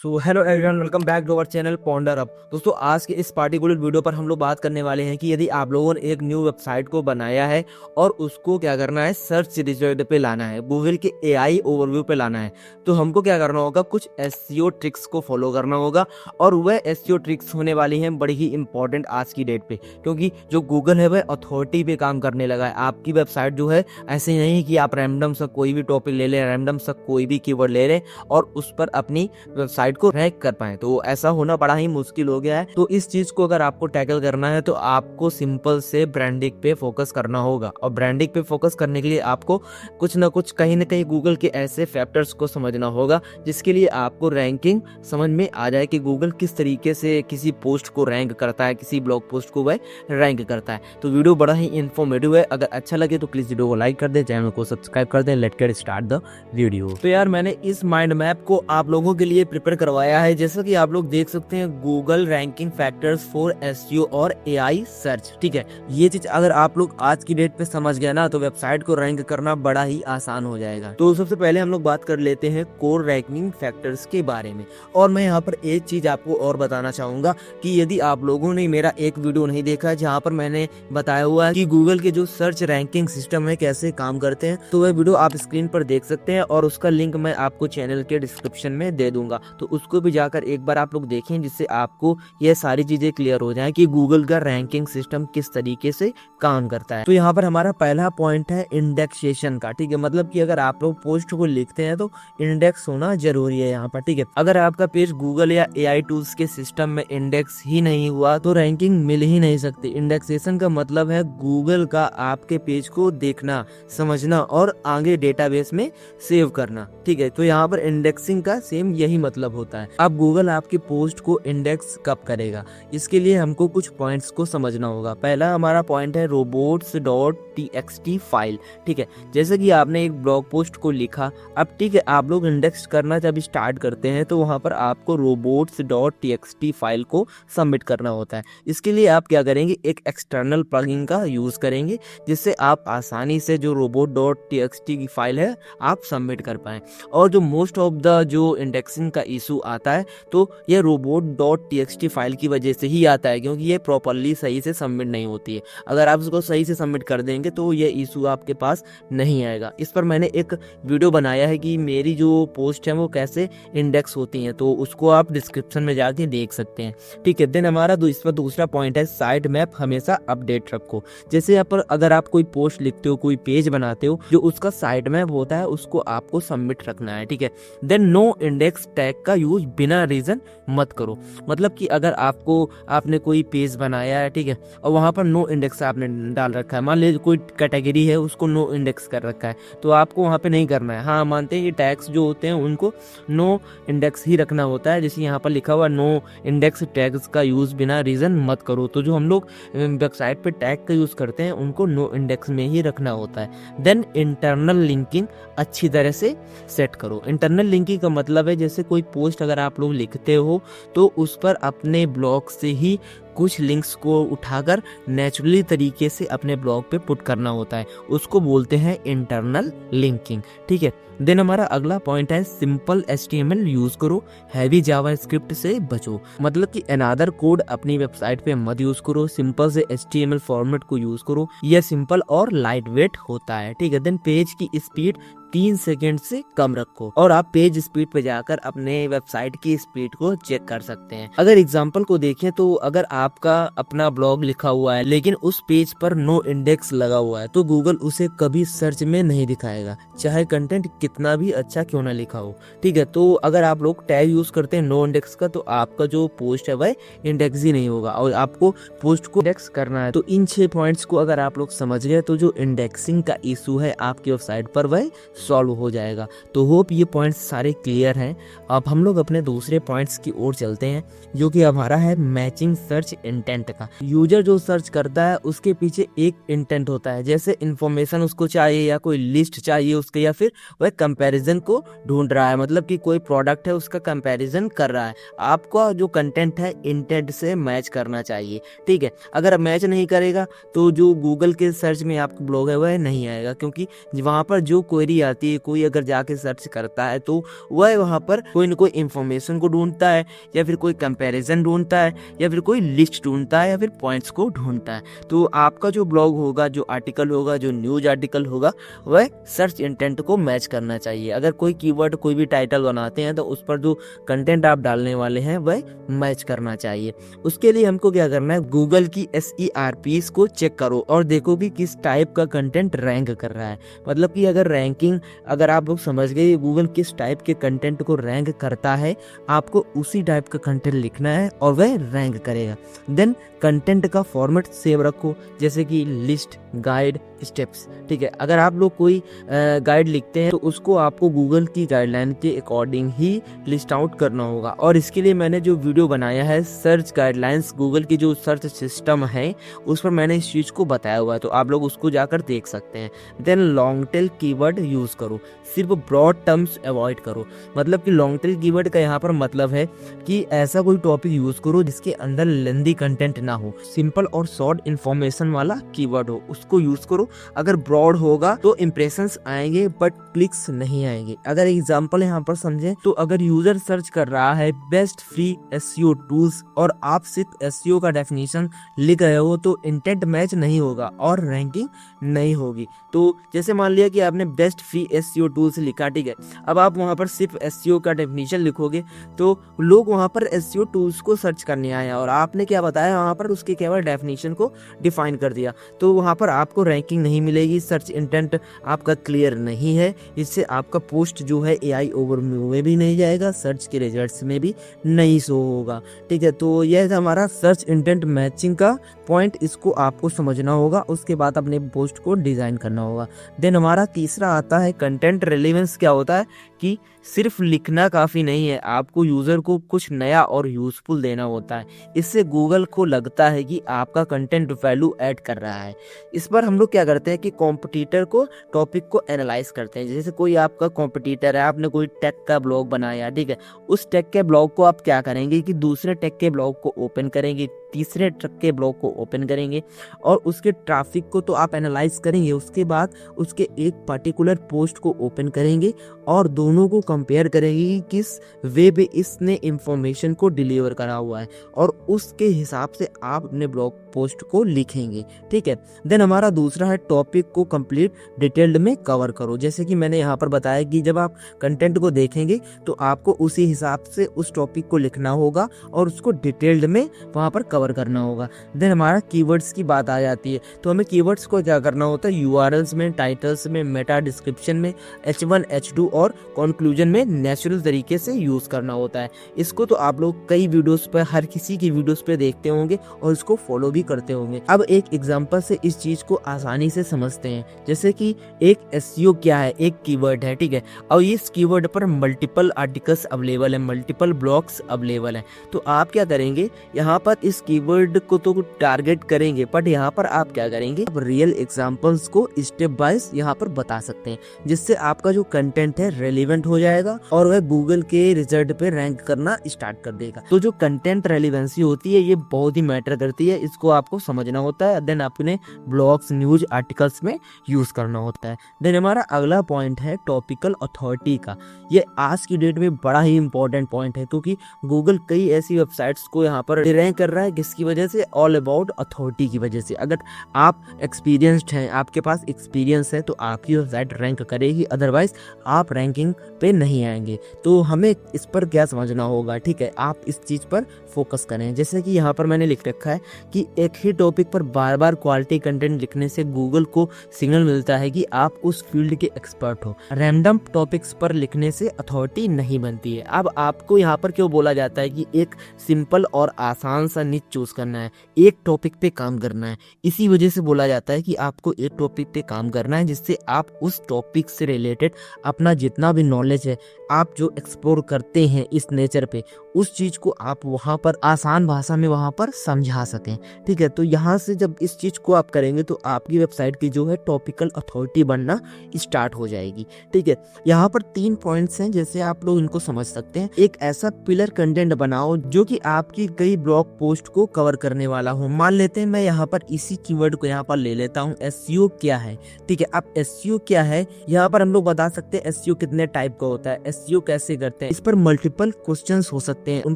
So hello everyone, welcome back to our channel ponder up. दोस्तों, आज के इस पार्टिकुलर वीडियो पर हम लोग बात करने वाले हैं कि यदि आप लोगों ने एक न्यू वेबसाइट को बनाया है और उसको क्या करना है, सर्च रिजल्ट पे लाना है, गूगल के एआई ओवरव्यू पे लाना है, तो हमको क्या करना होगा, कुछ एसईओ ट्रिक्स को फॉलो करना होगा। और वह एसईओ ट्रिक्स होने वाली हैं बड़ी ही इंपॉर्टेंट आज की डेट पे, क्योंकि जो गूगल है वह अथॉरिटी पे काम करने लगा है। आपकी वेबसाइट जो है ऐसे नहीं कि आप रैंडम सा कोई भी टॉपिक ले लें, रैंडम सा कोई भी कीवर्ड ले लें और उस पर अपनी वेबसाइट को रैंक कर पाए, तो ऐसा होना बड़ा ही मुश्किल हो गया है। तो इस चीज को अगर आपको टैकल करना है तो आपको सिंपल से ब्रांडिंग पे फोकस करना होगा। और ब्रांडिंग पे फोकस करने के लिए आपको कुछ ना कुछ कहीं ना कहीं गूगल के ऐसे फैक्टर्स को समझना होगा जिसके लिए आपको रैंकिंग समझ में आ जाए कि गूगल किस तरीके से किसी पोस्ट को रैंक करता है, किसी ब्लॉग पोस्ट को वह रैंक करता है। तो वीडियो बड़ा ही इन्फॉर्मेटिव है। अगर अच्छा लगे तो प्लीज वीडियो को लाइक कर दे, चैनल को सब्सक्राइब कर दे। Let's get start the video. तो यार, मैंने इस माइंड मैप को आप लोगों के लिए प्रिपेयर करवाया है। जैसा कि आप लोग देख सकते हैं, Google ranking factors for SEO और एआई सर्च। ठीक है, ये चीज अगर आप लोग आज की डेट पे समझ गए ना, तो वेबसाइट को रैंक करना बड़ा ही आसान हो जाएगा। तो सबसे पहले हम लोग बात कर लेते हैं कोर रैंकिंग फैक्टर्स के बारे में। और मैं यहाँ पर एक चीज आपको और बताना चाहूंगा कि यदि आप लोगों ने मेरा एक वीडियो नहीं देखा है जहाँ पर मैंने बताया हुआ है कि गूगल के जो सर्च रैंकिंग सिस्टम है कैसे काम करते हैं, तो वह वीडियो आप स्क्रीन पर देख सकते हैं और उसका लिंक मैं आपको चैनल के डिस्क्रिप्शन में दे दूंगा। तो उसको भी जाकर एक बार आप लोग देखें, जिससे आपको यह सारी चीजें क्लियर हो जाएं कि गूगल का रैंकिंग सिस्टम किस तरीके से काम करता है। तो यहाँ पर हमारा पहला पॉइंट है इंडेक्सेशन का। ठीक है, मतलब कि अगर आप लोग पोस्ट को लिखते हैं तो इंडेक्स होना जरूरी है यहाँ पर। ठीक है, अगर आपका पेज गूगल या एआई टूल्स के सिस्टम में इंडेक्स ही नहीं हुआ तो रैंकिंग मिल ही नहीं सकती। इंडेक्सेशन का मतलब है गूगल का आपके पेज को देखना, समझना और आगे डेटाबेस में सेव करना। ठीक है, तो यहाँ पर इंडेक्सिंग का सेम यही मतलब होता है। अब गूगल आपकी पोस्ट को इंडेक्स कब करेगा, इसके लिए हमको कुछ पॉइंट्स को समझना होगा। पहला हमारा पॉइंट है robots.txt फाइल। ठीक है, जैसे कि आपने एक ब्लॉग पोस्ट को लिखा, अब ठीक है, आप लोग इंडेक्स करना जब स्टार्ट करते हैं तो वहां पर आपको robots.txt फाइल को सबमिट करना होता है। इसके लिए आप क्या करेंगे, एक एक्सटर्नल प्लगइन का यूज करेंगे जिससे आप आसानी से जो robot.txt की फाइल है आप सबमिट कर पाए। और जो मोस्ट ऑफ द जो इंडेक्सिंग का इशू आता है तो ये robot.txt फाइल की वजह से ही आता है, क्योंकि ये प्रॉपरली सही से सबमिट नहीं होती है। अगर आप उसको सही से सबमिट कर देंगे तो ये इशू आपके पास नहीं आएगा। इस पर मैंने एक वीडियो बनाया है कि मेरी जो पोस्ट है वो कैसे इंडेक्स होती हैं, तो उसको आप डिस्क्रिप्शन में जाके देख सकते हैं। ठीक है, देन हमारा इस पर दूसरा पॉइंट है साइट मैप हमेशा अपडेट रखो। जैसे यहाँ पर अगर आप कोई पोस्ट लिखते हो, कोई पेज बनाते हो, जो उसका साइट मैप होता है उसको आपको सबमिट रखना है। ठीक है, देन नो इंडेक्स टैग का यूज बिना रीजन मत करो। मतलब कि अगर आपने कोई पेज बनाया है, ठीक है, और वहां पर नो इंडेक्स आपने डाल रखा है, मान लीजिए कोई कैटेगरी है उसको नो इंडेक्स कर रखा है, तो आपको वहां पे नहीं करना है। हाँ, मानते हैं ये टैग्स जो होते हैं उनको नो इंडेक्स ही रखना होता है। जैसे यहाँ पर लिखा हुआ नो इंडेक्स टैग्स का यूज बिना रीजन मत करो, तो जो हम लोग वेबसाइट पे टैग का यूज करते हैं उनको नो इंडेक्स में ही रखना होता है। देन इंटरनल लिंकिंग अच्छी तरह से सेट करो। इंटरनल लिंकिंग का मतलब है जैसे कोई पोस्ट अगर आप लोग लिखते हो तो उस पर अपने ब्लॉग से ही कुछ लिंक्स को उठाकर नेचुरली तरीके से अपने ब्लॉग पे पुट करना होता है, उसको बोलते हैं इंटरनल लिंकिंग। ठीक है, देन हमारा अगला पॉइंट है सिंपल HTML यूज करो, हैवी जावास्क्रिप्ट से बचो। मतलब कि अनदर कोड अपनी वेबसाइट पे मत यूज करो, सिंपल से HTML फॉर्मेट को यूज करो। यह सिंपल और लाइट वेट होता है। ठीक है, देन पेज की स्पीड 3 सेकेंड से कम रखो और आप पेज स्पीड पे जाकर अपने वेबसाइट की स्पीड को चेक कर सकते हैं। अगर एग्जांपल को देखें तो अगर आपका अपना ब्लॉग लिखा हुआ है लेकिन उस पेज पर नो इंडेक्स लगा हुआ है तो गूगल उसे कभी सर्च में नहीं दिखाएगा, चाहे कंटेंट कितना भी अच्छा क्यों ना लिखा हो। ठीक है, तो अगर आप लोग टैग यूज करते हैं नो इंडेक्स का तो आपका जो पोस्ट है वह इंडेक्स ही नहीं होगा और आपको पोस्ट को इंडेक्स करना है। तो इन 6 पॉइंट्स को अगर आप लोग समझ गए तो जो इंडेक्सिंग का इशू है आपकी वेबसाइट पर वह सॉल्व हो जाएगा। तो होप ये पॉइंट्स सारे क्लियर हैं। अब हम लोग अपने दूसरे पॉइंट्स की ओर चलते हैं, जो कि हमारा है मैचिंग सर्च इंटेंट का। यूजर जो सर्च करता है उसके पीछे एक इंटेंट होता है, जैसे इन्फॉर्मेशन उसको चाहिए या कोई लिस्ट चाहिए उसके, या फिर वह कंपैरिजन को ढूंढ रहा है, मतलब कि कोई प्रोडक्ट है उसका कंपैरिजन कर रहा है। आपका जो कंटेंट है इंटेंट से मैच करना चाहिए, ठीक है। अगर मैच नहीं करेगा तो जो गूगल के सर्च में आपका ब्लॉग है वह नहीं आएगा, क्योंकि वहाँ पर जो क्वेरी आती है, कोई अगर जाके सर्च करता है तो वह वहाँ पर कोई ना कोई इन्फॉर्मेशन को ढूंढता है, या फिर कोई कंपैरिजन ढूंढता है, या फिर कोई लिस्ट ढूंढता है, या फिर पॉइंट्स को ढूंढता है। तो आपका जो ब्लॉग होगा, जो आर्टिकल होगा, जो न्यूज आर्टिकल होगा, वह सर्च इंटेंट को मैच करना चाहिए। अगर कोई कीवर्ड, कोई भी टाइटल बनाते हैं तो उस पर जो कंटेंट आप डालने वाले हैं वह मैच करना चाहिए। उसके लिए हमको क्या करना है, गूगल की SERPs को चेक करो और देखो कि किस टाइप का कंटेंट रैंक कर रहा है। मतलब कि अगर रैंकिंग, अगर आप लोग समझ गए गूगल किस टाइप के कंटेंट को रैंक करता है, आपको उसी टाइप का कंटेंट लिखना है और वह रैंक करेगा। देन कंटेंट का फॉर्मेट सेव रखो, जैसे कि लिस्ट, गाइड, स्टेप्स, ठीक है। अगर आप लोग कोई गाइड लिखते हैं तो उसको आपको गूगल की गाइडलाइन के अकॉर्डिंग ही लिस्ट आउट करना होगा। और इसके लिए मैंने जो वीडियो बनाया है सर्च गाइडलाइंस, गूगल की जो सर्च सिस्टम है उस पर मैंने इस चीज़ को बताया हुआ है, तो आप लोग उसको जाकर देख सकते हैं। Then long tail keyword use करो, सिर्फ ब्रॉड टर्म्स अवॉइड करो। मतलब कि लॉन्ग टेल कीवर्ड का यहाँ पर मतलब है कि ऐसा कोई टॉपिक यूज़ करो जिसके अंदर लेंदी कंटेंट ना हो, सिंपल और शॉर्ट इन्फॉर्मेशन वाला कीवर्ड हो, उसको यूज़ करो। अगर ब्रॉड होगा तो इंप्रेशंस आएंगे बट क्लिक्स नहीं आएंगे। अगर एग्जांपल यहाँ पर समझें तो अगर यूजर सर्च कर रहा है बेस्ट फ्री एसईओ टूल्स और आप सिर्फ एसईओ का डेफिनेशन लिख रहे हो तो इंटेंट मैच नहीं होगा और रैंकिंग नहीं होगी। तो जैसे मान लिया कि आपने बेस्ट फ्री एसईओ टूल्स लिखा, ठीक है, अब आप वहाँ पर सिर्फ एसईओ का डेफिनेशन लिखोगे तो लोग वहाँ पर एसईओ टूल्स को सर्च करने आए और आपने क्या बताया वहाँ पर, उसके केवल डेफिनेशन को डिफाइन कर दिया, तो वहाँ पर आपको रैंकिंग नहीं मिलेगी, सर्च इंटेंट आपका क्लियर नहीं है। इससे आपका पोस्ट जो है AI ओवरव्यू में भी नहीं जाएगा, सर्च के रिजल्ट्स में भी नहीं शो होगा, ठीक है। तो यह था हमारा सर्च इंटेंट मैचिंग का पॉइंट, इसको आपको समझना होगा, उसके बाद अपने पोस्ट को डिजाइन करना होगा। देन हमारा तीसरा आता है कंटेंट रेलेवेंस। क्या होता है कि सिर्फ लिखना काफ़ी नहीं है, आपको यूज़र को कुछ नया और यूज़फुल देना होता है। इससे गूगल को लगता है कि आपका कंटेंट वैल्यू ऐड कर रहा है। इस पर हम लोग क्या करते हैं कि कॉम्पिटिटर को, टॉपिक को एनालाइज करते हैं। जैसे कोई आपका कॉम्पिटिटर है, आपने कोई टेक का ब्लॉग बनाया, ठीक है, उस टेक के ब्लॉग को आप क्या करेंगे कि दूसरे टेक के ब्लॉग को ओपन करेंगे, तीसरे टेक के ब्लॉग को ओपन करेंगे और उसके ट्रैफिक को तो आप एनालाइज करेंगे। उसके बाद उसके एक पर्टिकुलर पोस्ट को ओपन करेंगे और दोनों को कंपेयर करेंगे कि किस वे पे इसने इंफॉर्मेशन को डिलीवर करा हुआ है और उसके हिसाब से आप अपने ब्लॉग पोस्ट को लिखेंगे, ठीक है। देन हमारा दूसरा है टॉपिक को कंप्लीट डिटेल्ड में कवर करो। जैसे कि मैंने यहाँ पर बताया कि जब आप कंटेंट को देखेंगे तो आपको उसी हिसाब से उस टॉपिक को लिखना होगा और उसको डिटेल्ड में वहाँ पर कवर करना होगा। देन हमारा कीवर्ड्स की बात आ जाती है, तो हमें कीवर्ड्स को क्या करना होता है, URLs में, टाइटल्स में, मेटा डिस्क्रिप्शन में, H1, H2 और कंक्लूजन में नेचुरल तरीके से यूज़ करना होता है। इसको तो आप लोग कई वीडियोस पर, हर किसी की वीडियोस पे देखते होंगे और इसको फॉलो भी करते होंगे। अब एक एग्जांपल से इस चीज को आसानी से समझते हैं। जैसे कि एक एसईओ क्या है, एक कीवर्ड है, ठीक है, और इस कीवर्ड पर मल्टीपल आर्टिकल्स अवेलेबल है, मल्टीपल ब्लॉग्स अवेलेबल है। तो आप क्या करेंगे, यहाँ पर इस कीवर्ड को तो टारगेट करेंगे, बट यहाँ पर आप क्या करेंगे, आप रियल एग्जांपल्स को स्टेप वाइज यहाँ पर बता सकते हैं, जिससे आपका जो कंटेंट है रेलिवेंट हो जाएगा और वह गूगल के रिजल्ट पे रैंक करना स्टार्ट कर देगा। तो जो कंटेंट रेलिवेंसी होती है ये बहुत ही मैटर करती है, इसको आपको समझना होता है। देन अपने ब्लॉग्स, न्यूज आर्टिकल्स में यूज करना होता है। देन हमारा अगला पॉइंट है टॉपिकल अथॉरिटी का। ये आज की डेट में बड़ा ही इंपॉर्टेंट पॉइंट है, क्योंकि गूगल कई ऐसी वेबसाइट्स को यहाँ पर रैंक कर रहा है, किसकी वजह से, ऑल अबाउट अथॉरिटी की वजह से। अगर आप एक्सपीरियंस्ड हैं, आपके पास एक्सपीरियंस है, तो आपकी वेबसाइट रैंक करेगी, अदरवाइज आप रैंकिंग पे नहीं आएंगे। तो हमें इस पर क्या समझना होगा, ठीक है, आप इस चीज पर फोकस करें। जैसे कि यहाँ पर मैंने लिख रखा है कि एक ही टॉपिक पर बार बार क्वालिटी कंटेंट लिखने से गूगल को सिग्नल मिलता है कि आप उस फील्ड के एक्सपर्ट हो। रैंडम टॉपिक्स पर लिखने से अथॉरिटी नहीं बनती है। अब आपको यहाँ पर क्यों बोला जाता है कि एक सिंपल और आसान सा निच चूज करना है, एक टॉपिक पे काम करना है। इसी वजह से बोला जाता है कि आपको एक टॉपिक पे काम करना है, जिससे आप उस टॉपिक से रिलेटेड अपना जितना भी नॉलेज है, आप जो एक्सप्लोर करते हैं इस नेचर पे, उस चीज को आप वहां पर आसान भाषा में वहां पर समझा सकें। ठीक है, तो यहाँ से जब इस चीज को आप करेंगे तो आपकी वेबसाइट की जो है टॉपिकल अथॉरिटी बनना स्टार्ट हो जाएगी। ठीक है, यहाँ पर 3 पॉइंट्स हैं, जैसे आप लोग इनको समझ सकते हैं। एक ऐसा पिलर कंटेंट बनाओ जो कि आपकी कई ब्लॉग पोस्ट को कवर करने वाला हो। मान लेते हैं मैं यहाँ पर इसी कीवर्ड को यहाँ पर ले लेता हूँ, एसईओ क्या है। ठीक है, अब एसईओ क्या है, यहाँ पर हम लोग बता सकते हैं एसईओ कितने टाइप का होता है, एसईओ कैसे करते हैं, इस पर मल्टीपल क्वेश्चंस हो सकते हैं, उन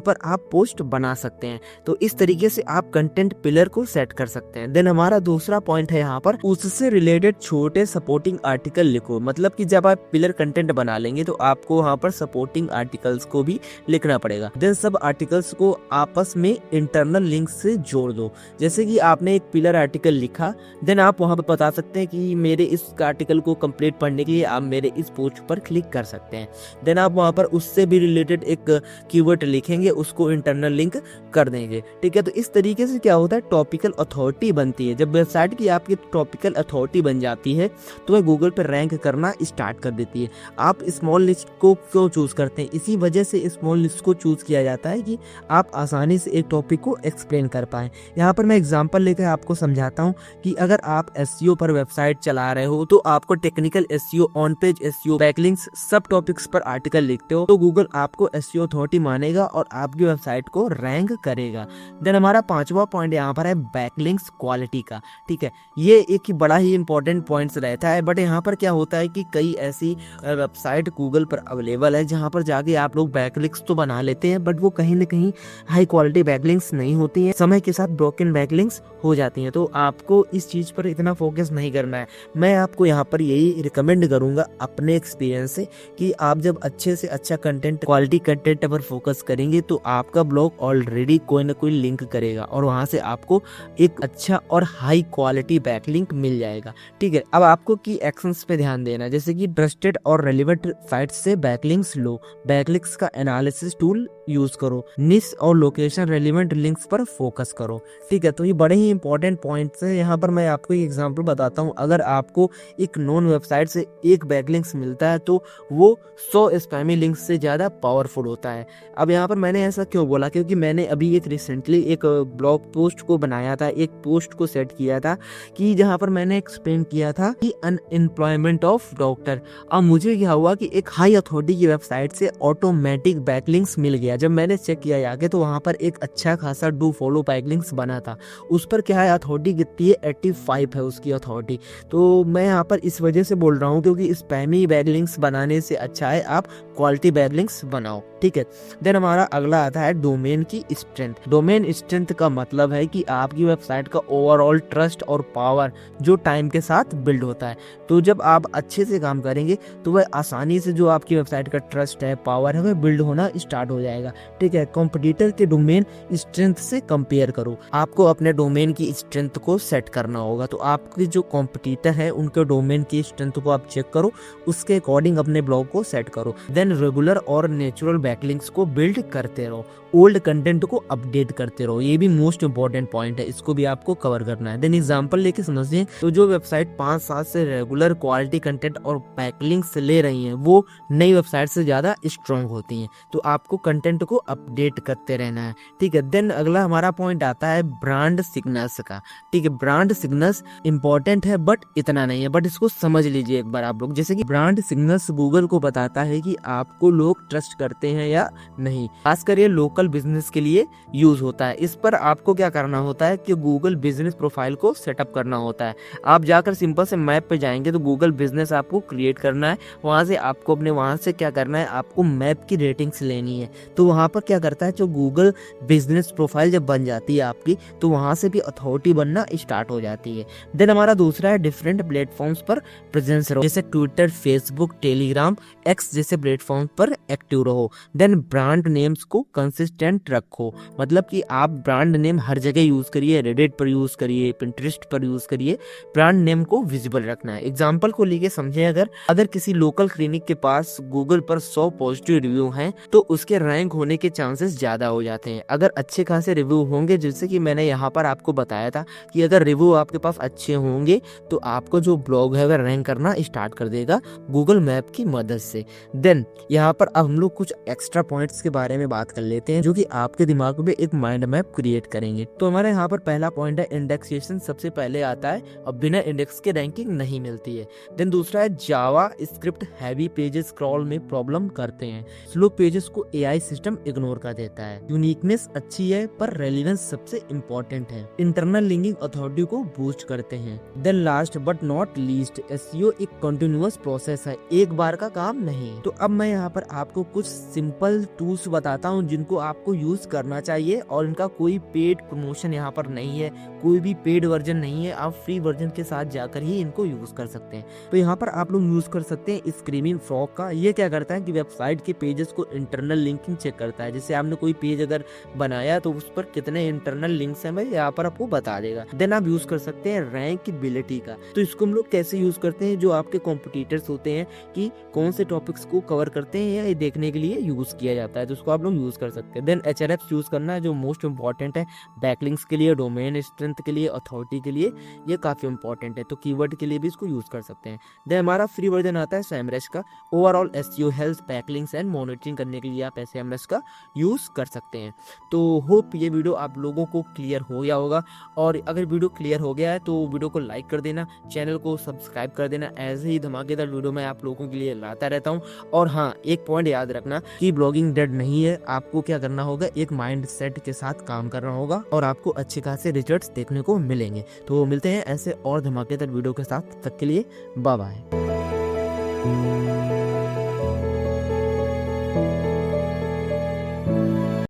पर आप पोस्ट बना सकते हैं। तो इस तरीके से आप कंटेंट पिलर को सेट कर सकते हैं। देन हमारा दूसरा पॉइंट है यहाँ पर, उससे रिलेटेड छोटे सपोर्टिंग आर्टिकल लिखो। मतलब कि जब आप पिलर कंटेंट बना लेंगे तो आपको वहाँ पर सपोर्टिंग आर्टिकल्स को भी लिखना पड़ेगा। देन सब आर्टिकल्स को आपस में इंटरनल लिंक से जोड़ दो। जैसे कि आपने एक पिलर आर्टिकल लिखा, देन आप वहाँ पर बता सकते हैं कि मेरे इस आर्टिकल को कंप्लीट पढ़ने के लिए आप मेरे इस पोस्ट पर क्लिक कर सकते हैं। देन आप वहाँ पर उससे भी रिलेटेड एक कीवर्ड लिखेंगे, उसको इंटरनल लिंक कर देंगे। ठीक है, तो इस तरीके से क्या होता है, टॉपिकल अथॉरिटी बनती है। जब वेबसाइट की आपकी टॉपिकल अथॉरिटी बन जाती है तो वह गूगल पर रैंक करना स्टार्ट कर देती है। आप स्मॉल लिस्ट को क्यों चूज करते हैं, इसी वजह से स्मॉल लिस्ट को चूज किया जाता है कि आप आसानी से एक टॉपिक को एक्सप्लेन कर पाए। यहाँ पर मैं एग्जांपल लेकर आपको समझाता हूँ कि अगर आप एसईओ पर वेबसाइट चला रहे हो तो आपको technical SEO, on page SEO, backlinks, सब टॉपिक्स पर आर्टिकल लिखते हो तो गूगल आपको एसईओ अथॉरिटी मानेगा और आपकी वेबसाइट को रैंक करेगा। देन हमारा 5वां पॉइंट यहाँ पर है बैकलिंक्स क्वालिटी का। ठीक है, ये एक बड़ा ही इंपॉर्टेंट पॉइंट्स रहता है, बट यहाँ पर क्या होता है कि कई ऐसी वेबसाइट गूगल पर अवेलेबल है जहाँ पर जाके आप लोग बैकलिंक्स तो बना लेते हैं, बट वो कहीं ना कहीं हाई क्वालिटी बैकलिंक्स नहीं होती हैं, समय के साथ ब्रोकन बैकलिंक्स हो जाती हैं। तो आपको इस चीज़ पर इतना फोकस नहीं करना है। मैं आपको यहाँ पर यही रिकमेंड करूँगा अपने एक्सपीरियंस से कि आप जब अच्छे से अच्छा कंटेंट, क्वालिटी कंटेंट पर फोकस करेंगे तो आपका ब्लॉग ऑलरेडी कोई ना कोई लिंक करेगा और वहाँ से आपको एक अच्छा और हाई क्वालिटी बैकलिंक मिल जाएगा। ठीक है, अब आपको की एक्शंस पे ध्यान देना है, जैसे कि ट्रस्टेड और रेलिवेंट साइट से बैकलिंक्स लो, बैकलिंक्स का एनालिसिस टूल यूज करो, निश और लोकेशन रेलिवेंट लिंक्स पर फोकस करो। ठीक है, तो ये बड़े ही इंपॉर्टेंट पॉइंट्स हैं। यहाँ पर मैं आपको एक एग्जांपल बताता हूँ। अगर आपको एक नॉन वेबसाइट से एक बैकलिंक्स मिलता है तो वो 100 स्पैमी लिंक्स से ज़्यादा पावरफुल होता है। अब यहाँ पर मैंने ऐसा क्यों बोला, क्योंकि मैंने अभी एक रिसेंटली एक ब्लॉग पोस्ट को बनाया था, एक पोस्ट को सेट किया था कि जहाँ पर मैंने एक्सप्लेन किया था कि अनएम्प्लॉयमेंट ऑफ डॉक्टर। अब मुझे क्या हुआ कि एक हाई अथॉरिटी की वेबसाइट से ऑटोमेटिक बैकलिंक्स मिल गया। जब मैंने चेक किया आगे तो वहाँ पर एक अच्छा खासा डू फॉलो बैकलिंक्स बना था। उस पर क्या है, अथॉरिटी कितनी है, 85 है उसकी अथॉरिटी। तो मैं यहाँ पर इस वजह से बोल रहा हूँ क्योंकि स्पैमी बैकलिंक्स बनाने से अच्छा है आप क्वालिटी बैकलिंक्स बनाओ। ठीक है, देन हमारा अगला आता है डोमेन की स्ट्रेंथ। डोमेन स्ट्रेंथ का मतलब है कि आपकी वेबसाइट का ओवरऑल ट्रस्ट और पावर जो टाइम के साथ बिल्ड होता है। तो जब आप अच्छे से काम करेंगे तो वह आसानी से जो आपकी वेबसाइट का ट्रस्ट है, पावर है, वह बिल्ड होना स्टार्ट हो जाएगा। ठीक है, कॉम्पिटिटर के डोमेन स्ट्रेंथ से कंपेयर करो। आपको अपने डोमेन की स्ट्रेंथ को सेट करना होगा। तो आपके जो कॉम्पिटिटर है उनके डोमेन की स्ट्रेंथ को आप चेक करो, उसके अकॉर्डिंग अपने ब्लॉग को सेट करो। देन रेगुलर और नेचुरल बैकलिंक्स को बिल्ड करते रहो, ओल्ड कंटेंट को अपडेट करते रहो। ये भी मोस्ट इंपॉर्टेंट पॉइंट है, इसको भी आपको कवर करना है। देन एग्जांपल लेके समझिए, तो जो वेबसाइट 5 साल से रेगुलर क्वालिटी कंटेंट और बैकलिंक्स ले रही हैं वो नई वेबसाइट से ज्यादा स्ट्रॉन्ग होती हैं। तो आपको कंटेंट को अपडेट करते रहना है। ठीक है, देन अगला हमारा पॉइंट आता है ब्रांड सिग्नल्स का। ठीक है, ब्रांड सिग्नल्स इंपॉर्टेंट है बट इतना नहीं है, बट इसको समझ लीजिए एक बार आप लोग। जैसे कि ब्रांड सिग्नल्स गूगल को बताता है कि आपको लोग ट्रस्ट करते हैं या नहीं, खासकर ये लोकल बिजनेस के लिए यूज होता है। इस पर आपको क्या करना होता है कि गूगल बिजनेस प्रोफाइल को सेटअप करना होता है। आप जाकर सिंपल से मैप पे जाएंगे तो गूगल बिजनेस आपको क्रिएट करना है, वहां से आपको अपने वहां से क्या करना है, आपको मैप की रेटिंग्स लेनी है। तो वहां पर क्या करता है, जो गूगल बिजनेस प्रोफाइल जब बन जाती है आपकी तो वहां से भी अथॉरिटी बनना स्टार्ट हो जाती है। देन हमारा दूसरा है डिफरेंट प्लेटफॉर्म्स पर प्रेजेंस रहो, जैसे ट्विटर, फेसबुक, टेलीग्राम, एक्स जैसे प्लेटफॉर्म पर एक्टिव रहो। देन ब्रांड नेम्स को कंसिस्टेंट रखो, मतलब कि आप ब्रांड नेम हर जगह यूज करिए, रेडिट पर यूज करिए, पिंटरेस्ट पर यूज करिए, ब्रांड नेम को विजिबल रखना है। एग्जांपल को लेके समझे, अगर किसी लोकल क्लिनिक के पास गूगल पर 100 पॉजिटिव रिव्यू हैं तो उसके रैंक रैंक होने के चांसेस ज़्यादा हो जाते हैं अगर अच्छे खासे रिव्यू होंगे। जैसे कि मैंने यहाँ पर आपको बताया था कि अगर रिव्यू आपके पास अच्छे होंगे तो आपको जो ब्लॉग है वह रैंक करना स्टार्ट कर देगा गूगल मैप की मदद से। देन यहाँ पर अब हम लोग कुछ एक्स्ट्रा पॉइंट्स के बारे में बात कर लेते हैं जो कि आपके दिमाग में एक माइंड मैप क्रिएट करेंगे। तो हमारे यहाँ पर पहला पॉइंट है इंडेक्सेशन सबसे पहले आता है और बिना इंडेक्स के रैंकिंग नहीं मिलती है। देन दूसरा है जावा स्क्रिप्ट हैवी पेजेस स्क्रॉल में प्रॉब्लम करते हैं। स्लो पेजेस को एआई सिस्टम इग्नोर कर देता है। यूनिकनेस अच्छी है पर रेलेवेंस सबसे इम्पोर्टेंट है। इंटरनल लिंकिंग अथॉरिटी को बूस्ट करते हैं। Then last but not least SEO एक कंटिन्यूअस प्रोसेस है, एक बार का काम नहीं। तो अब मैं यहाँ पर आपको कुछ सिंपल टूल्स बताता हूँ जिनको आपको यूज करना चाहिए और इनका कोई पेड प्रमोशन यहाँ पर नहीं है, कोई भी पेड वर्जन नहीं है। आप फ्री वर्जन के साथ जाकर ही इनको यूज कर सकते हैं। तो यहाँ पर आप लोग यूज कर सकते हैं स्क्रीमिंग फ्रॉग का। ये क्या करता है कि वेबसाइट के पेजेस को इंटरनल लिंकिंग चेक करता है। जैसे आपने कोई पेज अगर बनाया तो उस पर कितने इंटरनल लिंक्स हैं, भाई यहाँ पर आपको बता देगा। देन आप यूज कर सकते हैं रैंकबिलिटी का। तो इसको हम लोग कैसे यूज करते हैं, जो आपके कॉम्पिटिटर्स होते हैं कि कौन से टॉपिक्स को कवर करते हैं या ये देखने के लिए यूज किया जाता है, तो उसको आप लोग यूज कर सकते हैं। देन एचआरएफ यूज करना है जो मोस्ट इंपॉर्टेंट है बैकलिंक्स के लिए, डोमेन स्ट्रेंथ के लिए, अथॉरिटी के लिए, ये काफी इंपॉर्टेंट है। तो कीवर्ड के लिए भी इसको यूज कर सकते हैं। देन हमारा फ्री वर्जन आता है SEMrush का। Overall SEO health backlinks and monitoring करने के लिए आप SEMrush का यूज कर सकते हैं। तो होप ये वीडियो आप लोगों को क्लियर हो गया होगा, और अगर वीडियो क्लियर हो गया है तो वीडियो को लाइक कर देना, चैनल को सब्सक्राइब कर देना। ऐसे ही धमाकेदार वीडियो मैं आप लोगों के लिए लाता रहता हूँ। और हाँ, एक पॉइंट याद रखना कि ब्लॉगिंग डेड नहीं है। आपको क्या करना होगा, एक माइंड सेट के साथ काम करना होगा और आपको अच्छे खासे रिजल्ट्स देखने को मिलेंगे। तो मिलते हैं ऐसे और धमाकेदार वीडियो के साथ, तब तक के लिए बाय बाय।